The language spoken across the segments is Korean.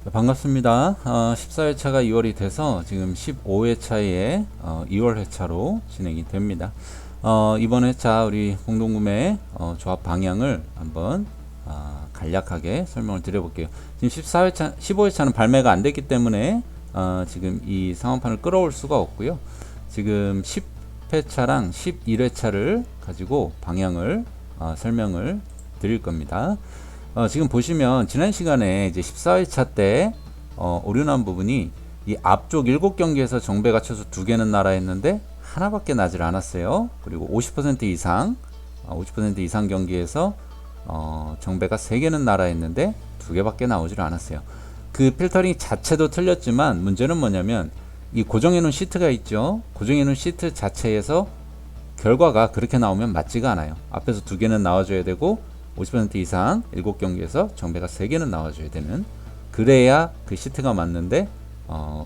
네, 반갑습니다. 14회차가 2월이 돼서 지금 15회차에 2월 회차로 진행이 됩니다. 이번 회차 우리 공동구매 조합 방향을 한번 간략하게 설명을 드려볼게요. 지금 14회차, 15회차는 발매가 안 됐기 때문에 지금 이 상황판을 끌어올 수가 없고요. 지금 10회차랑 11회차를 가지고 방향을 설명을 드릴 겁니다. 지금 보시면 지난 시간에 이제 14회차 때 오류난 부분이 이 앞쪽 7경기에서 정배 갖춰서 2개는 날아 했는데 하나밖에 나질 않았어요. 그리고 50% 이상 50% 이상 경기에서 정배가 3개는 날아 했는데 2개밖에 나오질 않았어요. 그 필터링 자체도 틀렸지만 문제는 뭐냐면 이 고정해 놓은 시트가 있죠. 고정해 놓은 시트 자체에서 결과가 그렇게 나오면 맞지가 않아요. 앞에서 2개는 나와줘야 되고 50% 이상 7경기에서 정배가 3개는 나와줘야 되는, 그래야 그 시트가 맞는데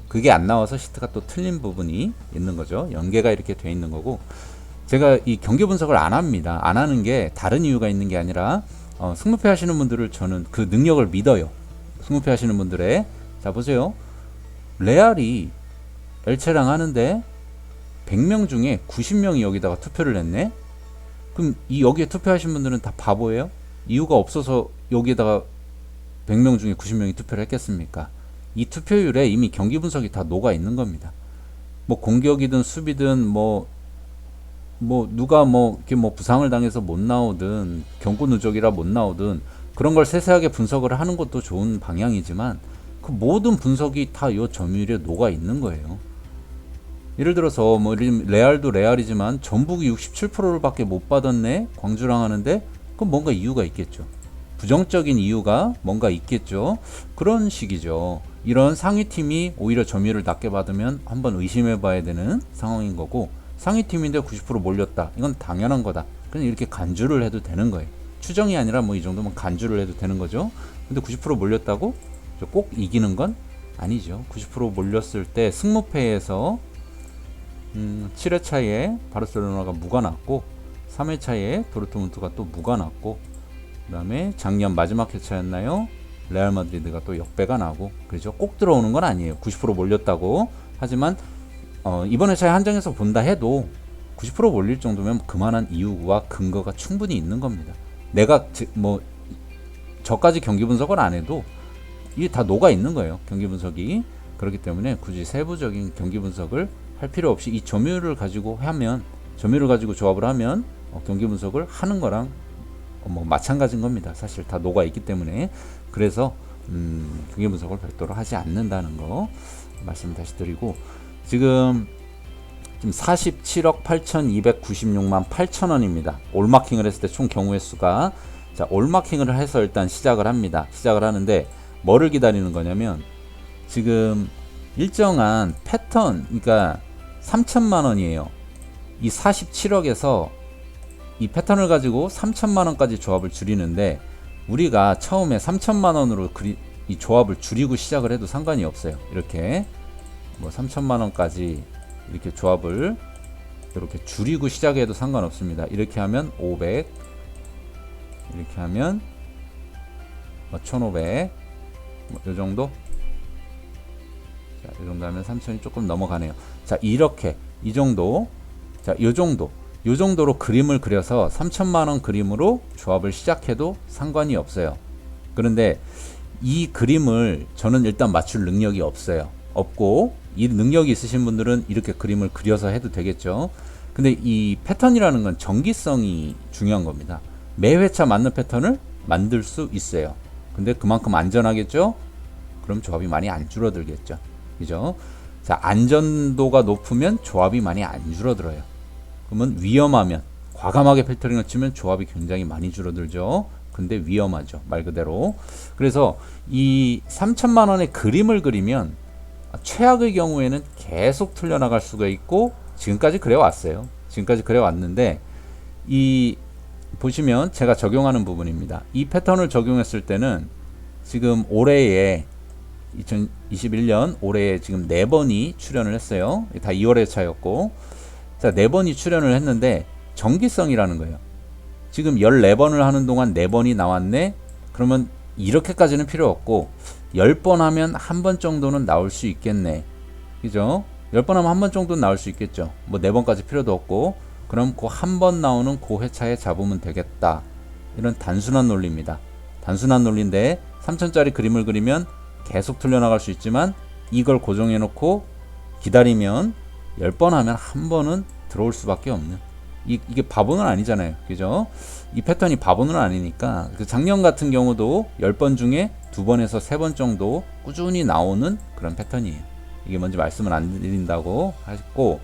그게 안 나와서 시트가 또 틀린 부분이 있는 거죠. 연계가 이렇게 돼 있는 거고, 제가 이 경기 분석을 안 합니다. 안 하는 게 다른 이유가 있는 게 아니라 승무패 하시는 분들을 저는 그 능력을 믿어요. 승무패 하시는 분들의, 자 보세요. 레알이 엘체랑 하는데 100명 중에 90명이 여기다가 투표를 했네. 그럼 이 여기에 투표하신 분들은 다 바보예요? 이유가 없어서 여기에다가 100명 중에 90명이 투표를 했겠습니까? 이 투표율에 이미 경기 분석이 다 녹아 있는 겁니다. 뭐 공격이든 수비든 뭐 누가 이렇게 부상을 당해서 못 나오든 경고 누적이라 못 나오든 그런 걸 세세하게 분석을 하는 것도 좋은 방향이지만 그 모든 분석이 다 이 점유율에 녹아 있는 거예요. 예를 들어서 레알도 레알이지만 전북이 67%를 밖에 못 받았네, 광주랑 하는데, 그럼 뭔가 이유가 있겠죠. 부정적인 이유가 뭔가 있겠죠. 그런 식이죠. 이런 상위팀이 오히려 점유율을 낮게 받으면 한번 의심해 봐야 되는 상황인 거고, 상위팀인데 90% 몰렸다, 이건 당연한 거다, 그냥 이렇게 간주를 해도 되는 거예요. 추정이 아니라 이 정도면 간주를 해도 되는 거죠. 근데 90% 몰렸다고 꼭 이기는 건 아니죠. 90% 몰렸을 때 승무패에서 7회차에 바르셀로나가 무가 났고, 3회차에 도르트문트가 또 무가 났고, 그 다음에 작년 마지막 회차였나요? 레알 마드리드가 또 역배가 나고, 그렇죠. 꼭 들어오는 건 아니에요. 90% 몰렸다고. 하지만 이번 회차에 한정해서 본다 해도 90% 몰릴 정도면 그만한 이유와 근거가 충분히 있는 겁니다. 내가 저까지 경기 분석을 안 해도 이게 다 녹아 있는 거예요, 경기 분석이. 그렇기 때문에 굳이 세부적인 경기 분석을 할 필요 없이 이 점유율을 가지고 조합을 하면 경기 분석을 하는 거랑 마찬가지인 겁니다. 사실 다 녹아 있기 때문에. 그래서 경기 분석을 별도로 하지 않는다는 거 말씀 다시 드리고, 지금 47억 8,296만 8천원입니다. 올마킹을 했을 때 총 경우의 수가. 자, 올마킹을 해서 일단 시작을 합니다. 시작을 하는데 뭐를 기다리는 거냐면, 지금 일정한 패턴, 그러니까 3천만 원이에요. 이 47억에서 이 패턴을 가지고 3천만 원까지 조합을 줄이는데, 우리가 처음에 3천만 원으로 이 조합을 줄이고 시작을 해도 상관이 없어요. 이렇게 3천만 원까지 이렇게 조합을 이렇게 줄이고 시작해도 상관없습니다. 이렇게 하면 500, 이렇게 하면 1500, 이 정도. 자, 이 정도 하면 3천이 조금 넘어가네요. 자, 이렇게 이 정도, 자, 요 정도로 그림을 그려서 3천만원 그림으로 조합을 시작해도 상관이 없어요. 그런데 이 그림을 저는 일단 맞출 능력이 없고, 이 능력이 있으신 분들은 이렇게 그림을 그려서 해도 되겠죠. 근데 이 패턴이라는 건 정기성이 중요한 겁니다. 매 회차 맞는 패턴을 만들 수 있어요. 근데 그만큼 안전하겠죠? 그럼 조합이 많이 안 줄어들겠죠. 그죠? 자, 안전도가 높으면 조합이 많이 안 줄어들어요. 그러면 위험하면, 과감하게 필터링을 치면 조합이 굉장히 많이 줄어들죠. 근데 위험하죠, 말 그대로. 그래서 이 3천만 원의 그림을 그리면 최악의 경우에는 계속 틀려나갈 수가 있고, 지금까지 그래왔어요. 지금까지 그래왔는데, 이 보시면 제가 적용하는 부분입니다. 이 패턴을 적용했을 때는 지금 올해에 2021년 올해에 지금 4번이 출연을 했어요. 다 2월에 차였고, 자, 4번이 출연을 했는데 정기성이라는 거예요. 지금 14번을 하는 동안 4번이 나왔네. 그러면 이렇게까지는 필요 없고 10번 하면 한 번 정도는 나올 수 있겠네. 그죠? 10번 하면 한 번 정도는 나올 수 있겠죠. 뭐 4번까지 필요도 없고. 그럼 그 한 번 나오는 그 회차에 잡으면 되겠다. 이런 단순한 논리입니다. 단순한 논리인데 3000짜리 그림을 그리면 계속 틀려나갈 수 있지만 이걸 고정해 놓고 기다리면 10번 하면 한 번은 들어올 수밖에 없는, 이게 바보는 아니잖아요. 그죠? 이 패턴이 바보는 아니니까. 그 작년 같은 경우도 10번 중에 2번에서 3번 정도 꾸준히 나오는 그런 패턴이에요. 이게 뭔지 말씀을 안 드린다고 하셨고,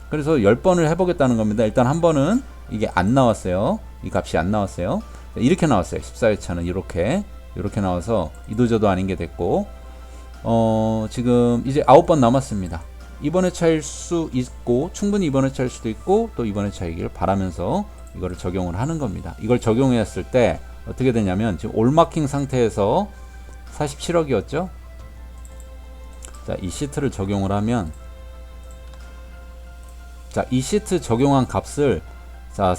그래서 10번을 해보겠다는 겁니다. 일단 한 번은 이게 안 나왔어요. 이 값이 안 나왔어요. 이렇게 나왔어요. 14회차는 이렇게 나와서 이도저도 아닌 게 됐고, 지금 이제 9번 남았습니다. 이번 회차일 수 있고, 충분히 이번 회차일 수도 있고, 또 이번 회차이기를 바라면서 이거를 적용을 하는 겁니다. 이걸 적용했을 때 어떻게 되냐면, 지금 올마킹 상태에서 47억이었죠? 자, 이 시트를 적용을 하면, 자, 이 시트 적용한 값을, 자,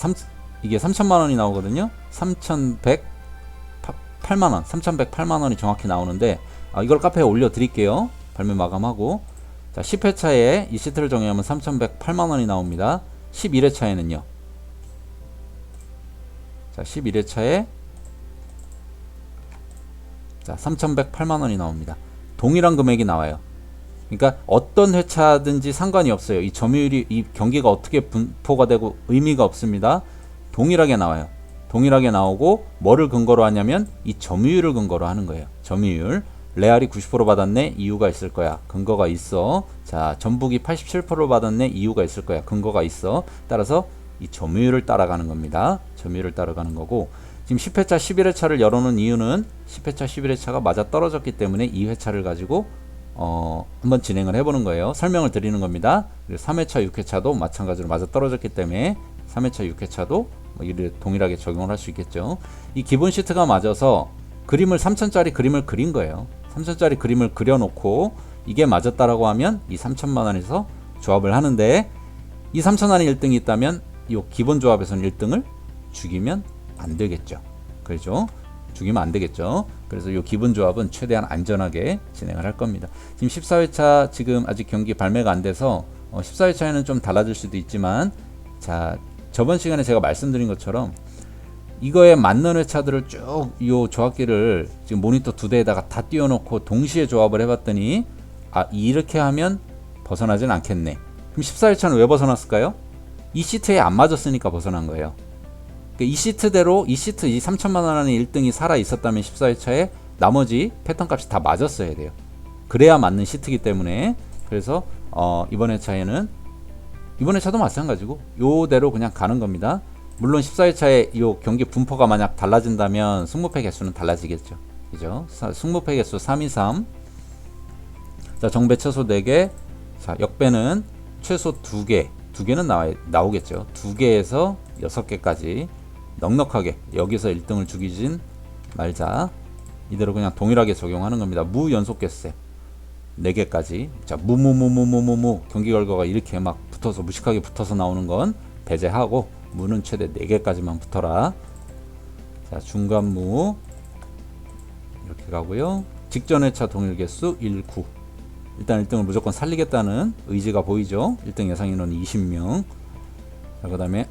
이게 3천만원이 나오거든요? 3,108만원, 3,108만원이 정확히 나오는데, 이걸 카페에 올려 드릴게요. 발매 마감하고. 자, 10회차에 이 시트를 정의하면 3,108만원이 나옵니다. 11회차에는요. 자, 11회차에 자, 3,108만원이 나옵니다. 동일한 금액이 나와요. 그러니까 어떤 회차든지 상관이 없어요. 이 점유율이, 이 경기가 어떻게 분포가 되고 의미가 없습니다. 동일하게 나와요. 동일하게 나오고 뭐를 근거로 하냐면 이 점유율을 근거로 하는 거예요. 점유율. 레알이 90% 받았네? 이유가 있을 거야. 근거가 있어. 자, 전북이 87% 받았네? 이유가 있을 거야. 근거가 있어. 따라서 이 점유율을 따라가는 겁니다. 점유율을 따라가는 거고, 지금 10회차, 11회차를 열어놓은 이유는 10회차, 11회차가 맞아 떨어졌기 때문에 이 회차를 가지고 한번 진행을 해보는 거예요. 설명을 드리는 겁니다. 그리고 3회차, 6회차도 마찬가지로 맞아 떨어졌기 때문에 3회차, 6회차도 뭐 이를 동일하게 적용을 할 수 있겠죠. 이 기본 시트가 맞아서 그림을 3천짜리 그림을 그린 거예요. 3천짜리 그림을 그려놓고 이게 맞았다라고 하면 이 3천만 원에서 조합을 하는데, 이 3천 원이 1등이 있다면 이 기본 조합에서는 1등을 죽이면 안 되겠죠. 그렇죠? 죽이면 안 되겠죠. 그래서 이 기본 조합은 최대한 안전하게 진행을 할 겁니다. 지금 14회차 지금 아직 경기 발매가 안 돼서 14회차에는 좀 달라질 수도 있지만, 자, 저번 시간에 제가 말씀드린 것처럼 이거에 맞는 회차들을 쭉 이 조합기를 지금 모니터 2대에다가 다 띄워놓고 동시에 조합을 해봤더니, 이렇게 하면 벗어나진 않겠네. 그럼 14회차는 왜 벗어났을까요? 이 시트에 안 맞았으니까 벗어난 거예요. 이 시트대로 이 3천만 원의 1등이 살아 있었다면 14회차에 나머지 패턴 값이 다 맞았어야 돼요. 그래야 맞는 시트이기 때문에. 그래서 이번 회차에는, 이번 회차도 마찬가지고 요대로 그냥 가는 겁니다. 물론 14회차에 이 경기 분포가 만약 달라진다면 승무패 개수는 달라지겠죠. 그죠? 승무패 개수 323. 자, 정배 최소 4개. 자, 역배는 최소 2개. 2개는 나오겠죠. 2개에서 6개까지 넉넉하게 여기서 1등을 죽이진 말자. 이대로 그냥 동일하게 적용하는 겁니다. 무 연속 개수 4개까지. 자, 무 경기 결과가 이렇게 막 붙어서 무식하게 붙어서 나오는 건 배제하고, 무는 최대 4개까지만 붙어라. 자, 중간무 이렇게 가고요. 직전 회차 동일 개수 19. 일단 1등을 무조건 살리겠다는 의지가 보이죠. 1등 예상 인원이 20명. 자, 그 다음에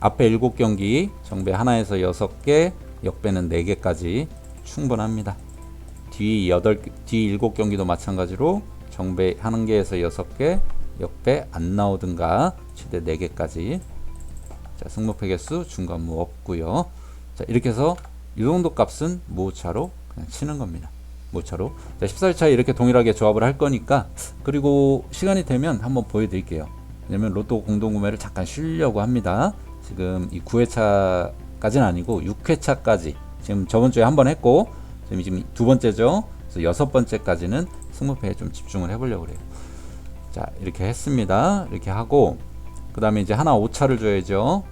앞에 7경기 정배 하나에서 6개, 역배는 4개까지 충분합니다. 뒤 7경기도 마찬가지로 정배 1개에서 6개, 역배 안 나오든가 최대 4개까지. 자, 승무패 개수 중간무 없고요. 자, 이렇게 해서 이 정도 값은 모차로 그냥 치는 겁니다. 모차로. 자, 14회차에 이렇게 동일하게 조합을 할 거니까, 그리고 시간이 되면 한번 보여드릴게요. 왜냐면 로또 공동구매를 잠깐 쉬려고 합니다. 지금 이 9회차까지는 아니고 6회차까지 지금 저번 주에 한 번 했고, 지금 2번째죠. 그래서 6번째까지는 승무패에 좀 집중을 해보려고 그래요. 자, 이렇게 했습니다. 이렇게 하고, 그 다음에 이제 하나 오차를 줘야죠.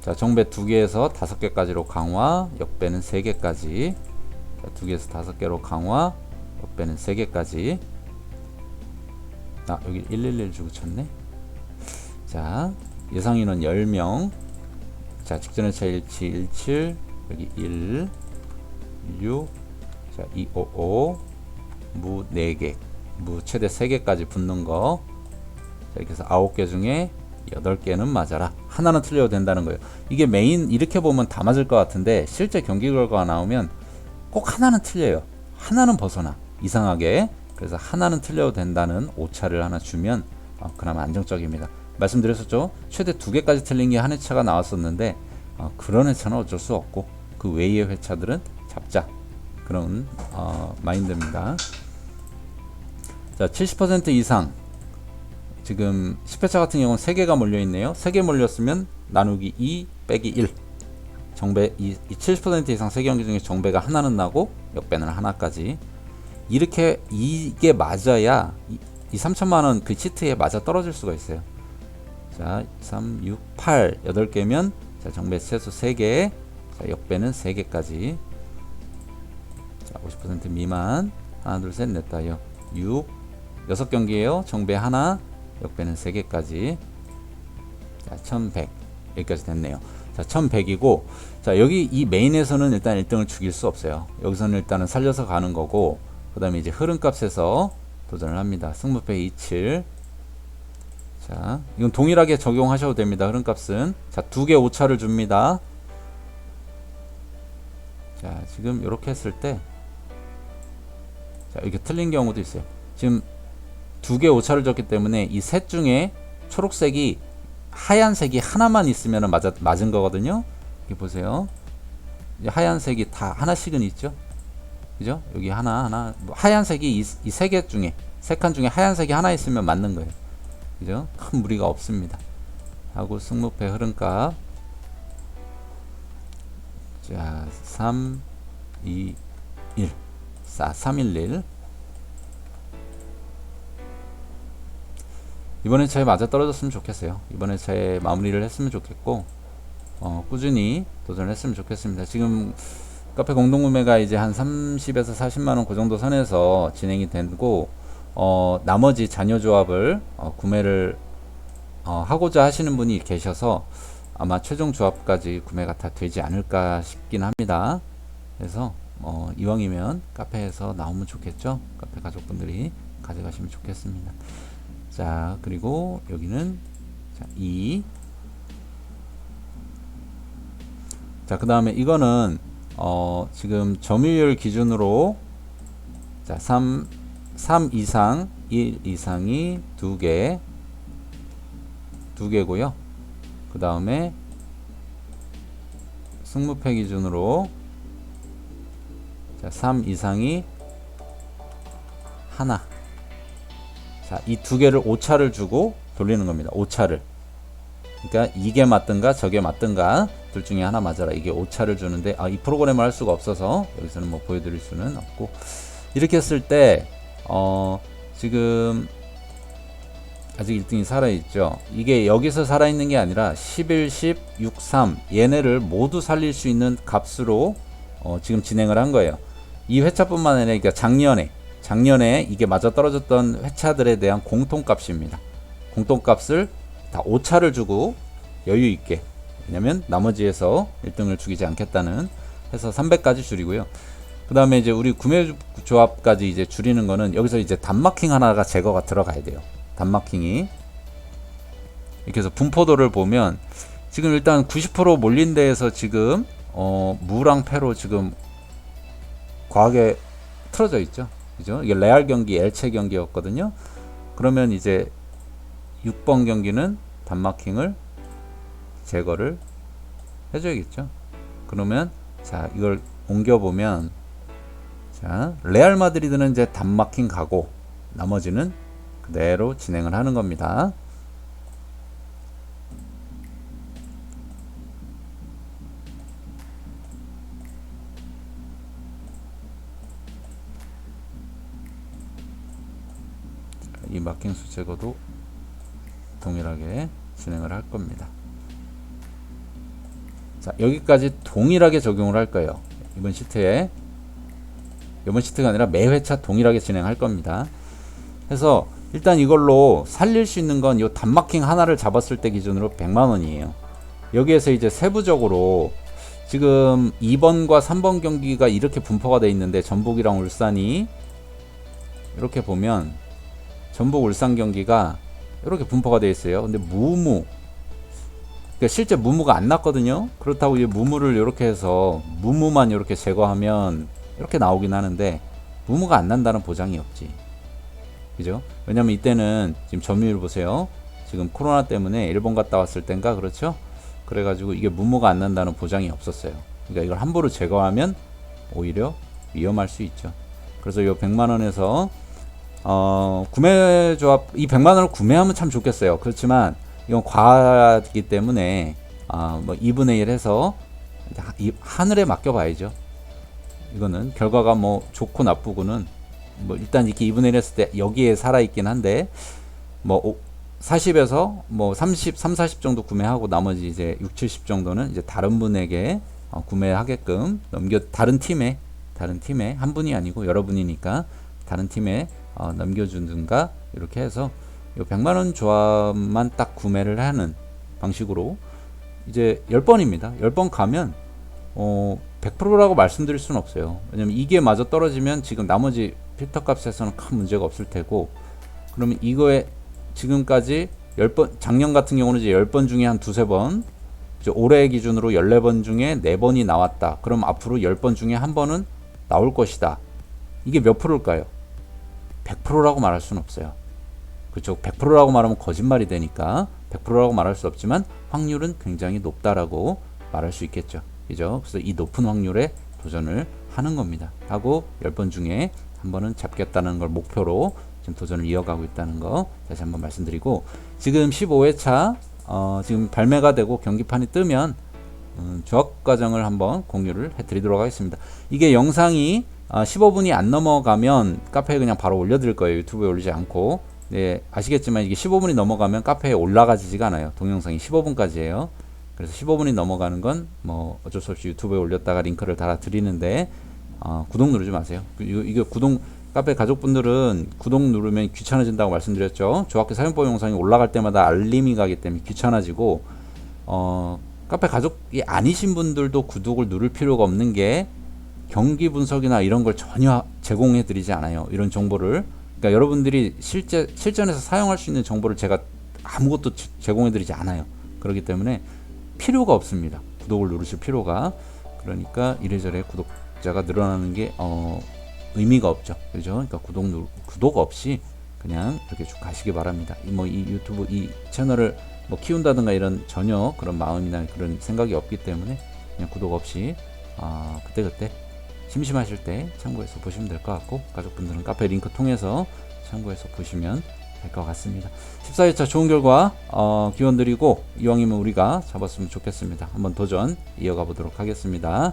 자, 정배 2개에서 5개까지로 강화, 역배는 3개까지. 자, 2개에서 5개로 강화, 역배는 3개까지. 여기 111 주고 쳤네. 자, 예상인원 10명. 자, 직전회차 17, 여기 1, 6, 자, 255 무 4개, 무 최대 3개까지 붙는 거. 자, 이렇게 해서 9개 중에 8개는 맞아라. 하나는 틀려도 된다는 거예요. 이게 메인 이렇게 보면 다 맞을 것 같은데 실제 경기 결과가 나오면 꼭 하나는 틀려요. 하나는 벗어나. 이상하게. 그래서 하나는 틀려도 된다는 오차를 하나 주면 그나마 안정적입니다. 말씀드렸었죠. 최대 2개까지 틀린 게 한 회차가 나왔었는데 그런 회차는 어쩔 수 없고 그 외의 회차들은 잡자. 그런 마인드입니다. 자, 70% 이상. 지금 10회차 같은 경우는 3개가 몰려있네요. 3개 몰렸으면 나누기 2 빼기 1. 정배, 이 70% 이상 3경기 중에 정배가 하나는 나고 역배는 하나까지. 이렇게 이게 맞아야 이 3천만원 그 시트에 맞아 떨어질 수가 있어요. 자, 3, 6, 8, 8개면 자, 정배 최소 3개, 자, 역배는 3개까지. 자, 50% 미만. 하나, 둘, 셋, 넷, 다여. 6, 6경기에요. 정배 하나, 역배는 3개까지. 자, 1100. 여기까지 됐네요. 자, 1100이고, 자, 여기 이 메인에서는 일단 1등을 죽일 수 없어요. 여기서는 일단은 살려서 가는 거고, 그 다음에 이제 흐름값에서 도전을 합니다. 승부패 27. 자, 이건 동일하게 적용하셔도 됩니다. 흐름값은. 자, 2개 오차를 줍니다. 자, 지금 이렇게 했을 때, 자, 이렇게 틀린 경우도 있어요. 지금 2개 오차를 줬기 때문에 이 셋 중에 초록색이 하얀색이 하나만 있으면 맞은 거거든요. 여기 보세요. 이제 하얀색이 다 하나씩은 있죠. 그죠? 여기 하나. 하얀색이 이 3개 중에, 3칸 중에 하얀색이 하나 있으면 맞는 거예요. 그죠? 큰 무리가 없습니다. 하고 승무패 흐름값. 자, 3, 2, 1. 311. 이번 회차에 맞아 떨어졌으면 좋겠어요. 이번 회차에 마무리를 했으면 좋겠고, 꾸준히 도전을 했으면 좋겠습니다. 지금 카페 공동구매가 이제 한 30에서 40만원 그 정도 선에서 진행이 되고, 나머지 잔여 조합을 구매를 하고자 하시는 분이 계셔서 아마 최종 조합까지 구매가 다 되지 않을까 싶긴 합니다. 그래서 이왕이면 카페에서 나오면 좋겠죠. 카페 가족분들이 가져가시면 좋겠습니다. 자, 그리고 여기는 자, 2. 자, 그 다음에 이거는 지금 점유율 기준으로 자, 3 이상, 1 이상이 2개고요. 그 다음에 승무패 기준으로 자, 3 이상이 하나. 자, 이 2개를 오차를 주고 돌리는 겁니다. 오차를. 그러니까 이게 맞든가 저게 맞든가 둘 중에 하나 맞아라. 이게 오차를 주는데 이 프로그램을 할 수가 없어서 여기서는 뭐 보여드릴 수는 없고, 이렇게 했을 때 지금 아직 1등이 살아있죠. 이게 여기서 살아있는 게 아니라 11, 10, 6, 3 얘네를 모두 살릴 수 있는 값으로 지금 진행을 한 거예요. 이 회차뿐만 아니라 그러니까 작년에 이게 맞아 떨어졌던 회차들에 대한 공통값입니다. 공통값을 다 오차를 주고 여유 있게, 왜냐면 나머지에서 1등을 죽이지 않겠다는 해서 300까지 줄이고요. 그 다음에 이제 우리 구매 조합까지 이제 줄이는 거는 여기서 이제 단마킹 하나가 제거가 들어가야 돼요. 단마킹이. 이렇게 해서 분포도를 보면 지금 일단 90% 몰린 데에서 지금 무랑 패로 지금 과하게 틀어져 있죠. 그죠? 이게 레알 경기, 엘체 경기였거든요. 그러면 이제 6번 경기는 단마킹을 제거를 해줘야겠죠. 그러면 자, 이걸 옮겨보면 자, 레알 마드리드는 이제 단마킹 가고 나머지는 그대로 진행을 하는 겁니다. 이 마킹수 제거도 동일하게 진행을 할 겁니다. 자, 여기까지 동일하게 적용을 할 거예요. 이번 시트가 아니라 매 회차 동일하게 진행할 겁니다. 그래서 일단 이걸로 살릴 수 있는 건 이 단마킹 하나를 잡았을 때 기준으로 100만원이에요. 여기에서 이제 세부적으로 지금 2번과 3번 경기가 이렇게 분포가 돼 있는데 전북이랑 울산이 이렇게 보면 전북 울산 경기가 이렇게 분포가 돼 있어요. 근데 무무, 그러니까 실제 무무가 안 났거든요. 그렇다고 이 무무를 이렇게 해서 무무만 이렇게 제거하면 이렇게 나오긴 하는데 무무가 안 난다는 보장이 없지. 그죠? 왜냐면 이때는 지금 점유율 보세요. 지금 코로나 때문에 일본 갔다 왔을 땐가 그렇죠? 그래가지고 이게 무무가 안 난다는 보장이 없었어요. 그러니까 이걸 함부로 제거하면 오히려 위험할 수 있죠. 그래서 이 100만원에서 구매 조합, 이 100만원을 구매하면 참 좋겠어요. 그렇지만 이건 과하기 때문에 뭐 2분의 1 해서 하늘에 맡겨봐야죠. 이거는 결과가 뭐 좋고 나쁘고는 뭐 일단 이렇게 2분의 1 했을 때 여기에 살아있긴 한데 뭐 40에서 뭐 30, 40 정도 구매하고 나머지 이제 6, 70 정도는 이제 다른 분에게 구매하게끔 다른 팀에 한 분이 아니고 여러분이니까 다른 팀에 넘겨주든가 이렇게 해서 이 100만원 조합만 딱 구매를 하는 방식으로 이제 10번입니다. 10번 가면 100%라고 말씀드릴 수는 없어요. 왜냐면 이게 마저 떨어지면 지금 나머지 필터 값에서는 큰 문제가 없을 테고, 그러면 이거에 지금까지 10번, 작년 같은 경우는 이제 10번 중에 한 두세 번, 이제 올해 기준으로 14번 중에 4번이 나왔다. 그럼 앞으로 10번 중에 한 번은 나올 것이다. 이게 몇 프로일까요? 100%라고 말할 수는 없어요. 그렇죠. 100%라고 말하면 거짓말이 되니까 100%라고 말할 수 없지만 확률은 굉장히 높다라고 말할 수 있겠죠. 그죠? 그래서 이 높은 확률에 도전을 하는 겁니다. 하고 10번 중에 한 번은 잡겠다는 걸 목표로 지금 도전을 이어가고 있다는 거 다시 한번 말씀드리고, 지금 15회차 지금 발매가 되고 경기판이 뜨면 조합 과정을 한번 공유를 해드리도록 하겠습니다. 이게 영상이 15분이 안 넘어가면 카페에 그냥 바로 올려드릴 거예요. 유튜브에 올리지 않고. 네, 아시겠지만 이게 15분이 넘어가면 카페에 올라가지가 않아요. 동영상이 15분까지예요. 그래서 15분이 넘어가는 건 뭐 어쩔 수 없이 유튜브에 올렸다가 링크를 달아 드리는데 구독 누르지 마세요. 이게 카페 가족분들은 구독 누르면 귀찮아진다고 말씀드렸죠. 조합기 사용법 영상이 올라갈 때마다 알림이 가기 때문에 귀찮아지고, 카페 가족이 아니신 분들도 구독을 누를 필요가 없는 게 경기 분석이나 이런 걸 전혀 제공해 드리지 않아요. 이런 정보를. 그러니까 여러분들이 실전에서 사용할 수 있는 정보를 제가 아무것도 제공해 드리지 않아요. 그렇기 때문에 필요가 없습니다. 구독을 누르실 필요가. 그러니까 이래저래 구독자가 늘어나는 게 의미가 없죠. 그죠? 그러니까 구독 없이 그냥 이렇게 쭉 가시기 바랍니다. 이 유튜브 이 채널을 뭐 키운다든가 이런 전혀 그런 마음이나 그런 생각이 없기 때문에 그냥 구독 없이 그때그때 심심하실 때 참고해서 보시면 될 것 같고, 가족분들은 카페 링크 통해서 참고해서 보시면 될 것 같습니다. 14회차 좋은 결과 기원 드리고, 이왕이면 우리가 잡았으면 좋겠습니다. 한번 도전 이어가 보도록 하겠습니다.